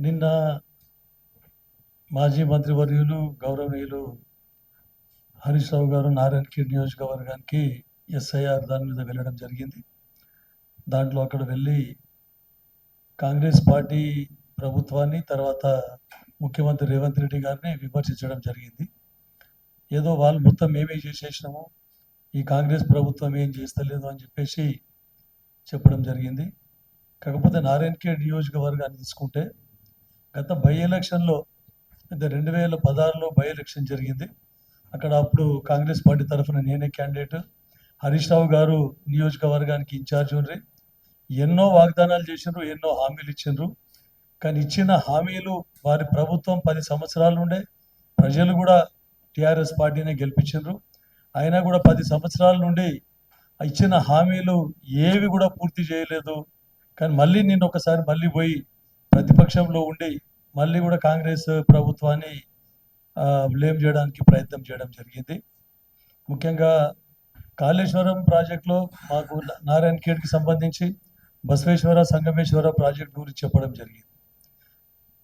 నిన్న మాజీ మంత్రివర్యులు గౌరవనీయులు హరీష్ రావు గారు నారాయణఖేడ్ నియోజకవర్గానికి ఎస్ఐఆర్ దాని మీద వెళ్ళడం జరిగింది. దాంట్లో అక్కడ వెళ్ళి కాంగ్రెస్ పార్టీ ప్రభుత్వాన్ని తర్వాత ముఖ్యమంత్రి రేవంత్ రెడ్డి గారిని విమర్శించడం జరిగింది. ఏదో వాళ్ళు మొత్తం మేమే చేసేసినాము, ఈ కాంగ్రెస్ ప్రభుత్వం ఏం చేస్తలేదు అని చెప్పేసి చెప్పడం జరిగింది. కాకపోతే నారాయణఖేడ్ నియోజకవర్గాన్ని తీసుకుంటే గత బై ఎలక్షన్లో 2016లో బై ఎలక్షన్ జరిగింది. అక్కడ అప్పుడు కాంగ్రెస్ పార్టీ తరఫున నేనే క్యాండిడేట్, హరీష్ రావు గారు నియోజకవర్గానికి ఇన్ఛార్జ్ ఉండ్రి. ఎన్నో వాగ్దానాలు చేసిండ్రు, ఎన్నో హామీలు ఇచ్చిండ్రు. కానీ ఇచ్చిన హామీలు వారి ప్రభుత్వం 10 సంవత్సరాలు ఉండే, ప్రజలు కూడా టీఆర్ఎస్ పార్టీనే గెలిపించిండ్రు. అయినా కూడా 10 సంవత్సరాల నుండి ఇచ్చిన హామీలు ఏవి కూడా పూర్తి చేయలేదు. కానీ మళ్ళీ నిన్న ఒకసారి మళ్ళీ పోయి ప్రతిపక్షంలో ఉండి మళ్ళీ కూడా కాంగ్రెస్ ప్రభుత్వాన్ని బ్లేమ్ చేయడానికి ప్రయత్నం చేయడం జరిగింది. ముఖ్యంగా కాళేశ్వరం ప్రాజెక్టులో మాకు నారాయణఖేడ్కి సంబంధించి బసవేశ్వర సంగమేశ్వర ప్రాజెక్టు గురించి చెప్పడం జరిగింది.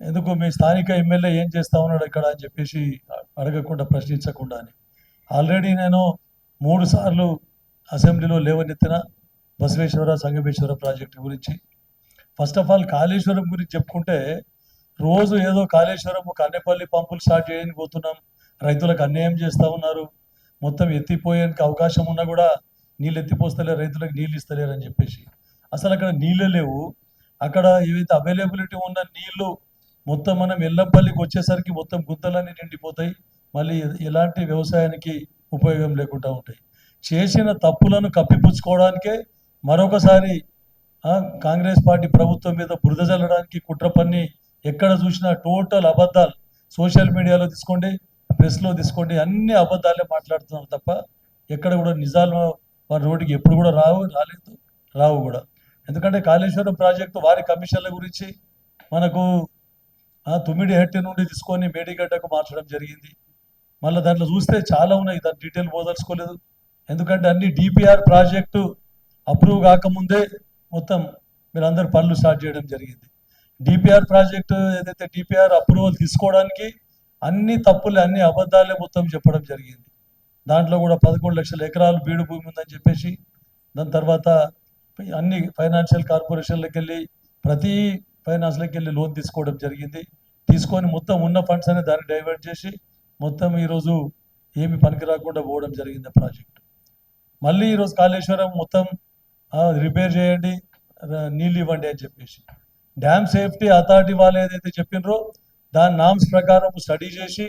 ఎందుకు మీ స్థానిక ఎమ్మెల్యే ఏం చేస్తా ఉన్నాడు ఇక్కడ అని చెప్పేసి అడగకుండా ప్రశ్నించకుండా అని ఆల్రెడీ నేను 3 సార్లు అసెంబ్లీలో లేవనెత్తిన బసవేశ్వర సంగమేశ్వర ప్రాజెక్టు గురించి. ఫస్ట్ ఆఫ్ ఆల్ కాళేశ్వరం గురించి చెప్పుకుంటే రోజు ఏదో కాళేశ్వరం కన్నెపల్లి పంపులు స్టార్ట్ చేయడానికి పోతున్నాం, రైతులకు అన్యాయం చేస్తూ ఉన్నారు, మొత్తం ఎత్తిపోయేందుకు అవకాశం ఉన్నా కూడా నీళ్ళు ఎత్తిపోస్తలేరు, రైతులకు నీళ్ళు ఇస్తలేరు అని చెప్పేసి. అసలు అక్కడ నీళ్ళు లేవు. అక్కడ ఏవైతే అవైలబిలిటీ ఉన్న నీళ్లు మొత్తం మనం ఎల్లంపల్లికి వచ్చేసరికి మొత్తం గుంతలన్నీ నిండిపోతాయి, మళ్ళీ ఎలాంటి వ్యవసాయానికి ఉపయోగం లేకుండా ఉంటాయి. చేసిన తప్పులను కప్పిపుచ్చుకోవడానికే మరొకసారి కాంగ్రెస్ పార్టీ ప్రభుత్వం మీద బురద చల్లడానికి కుట్ర పన్ని ఎక్కడ చూసినా టోటల్ అబద్ధాలు. సోషల్ మీడియాలో తీసుకోండి, ప్రెస్లో తీసుకోండి, అన్ని అబద్ధాలే మాట్లాడుతున్నారు తప్ప ఎక్కడ కూడా నిజాలు వారి రోడ్డుకి ఎప్పుడు కూడా రావు కూడా. ఎందుకంటే కాళేశ్వరం ప్రాజెక్టు వారి కమిషన్ల గురించి మనకు తుమ్మిడిహట్టి నుండి తీసుకొని మేడిగడ్డకు మార్చడం జరిగింది. మళ్ళీ దాంట్లో చూస్తే చాలా ఉన్నాయి, దాని డీటెయిల్ పోదలుచుకోలేదు. ఎందుకంటే అన్ని డిపిఆర్ ప్రాజెక్టు అప్రూవ్ కాకముందే మొత్తం మీరందరూ పనులు స్టార్ట్ చేయడం జరిగింది. డిపిఆర్ ప్రాజెక్టు ఏదైతే డిపిఆర్ అప్రూవల్ తీసుకోవడానికి అన్ని తప్పులే, అన్ని అబద్ధాలే మొత్తం చెప్పడం జరిగింది. దాంట్లో కూడా 11 లక్షల ఎకరాలు బీడు భూమి ఉందని చెప్పేసి, దాని తర్వాత అన్ని ఫైనాన్షియల్ కార్పొరేషన్లకు వెళ్ళి ప్రతి ఫైనాన్స్లోకి వెళ్ళి లోన్ తీసుకోవడం జరిగింది. తీసుకొని మొత్తం ఉన్న ఫండ్స్ అనేది దాన్ని డైవర్ట్ చేసి మొత్తం ఈరోజు ఏమి పనికి రాకుండా పోవడం జరిగింది ప్రాజెక్టు. మళ్ళీ ఈరోజు కాళేశ్వరం మొత్తం రిపేర్ చేయండి, నీళ్ళు ఇవ్వండి అని చెప్పేసి డ్యామ్ సేఫ్టీ అథారిటీ వాళ్ళు ఏదైతే చెప్పినరో దాని నామ్స్ ప్రకారం స్టడీ చేసి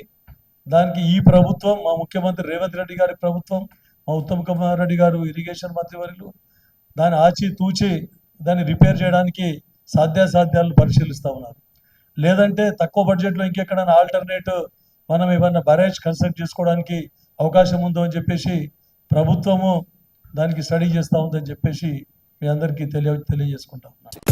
దానికి ఈ ప్రభుత్వం, మా ముఖ్యమంత్రి రేవంత్ రెడ్డి గారి ప్రభుత్వం, మా ఉత్తమ్ కుమార్ రెడ్డి గారు ఇరిగేషన్ మంత్రివర్యులు దాన్ని ఆచితూచి దాన్ని రిపేర్ చేయడానికి సాధ్యాసాధ్యాలను పరిశీలిస్తూ ఉన్నారు. లేదంటే తక్కువ బడ్జెట్లో ఇంకెక్కడైనా ఆల్టర్నేట్ మనం ఏమన్నా బ్యారేజ్ కన్స్ట్రక్ట్ చేసుకోవడానికి అవకాశం ఉందో అని చెప్పేసి ప్రభుత్వము దానికి స్టడీ చేస్తూ ఉందని చెప్పేసి మీ అందరికీ తెలియజేసుకుంటా ఉన్నాను.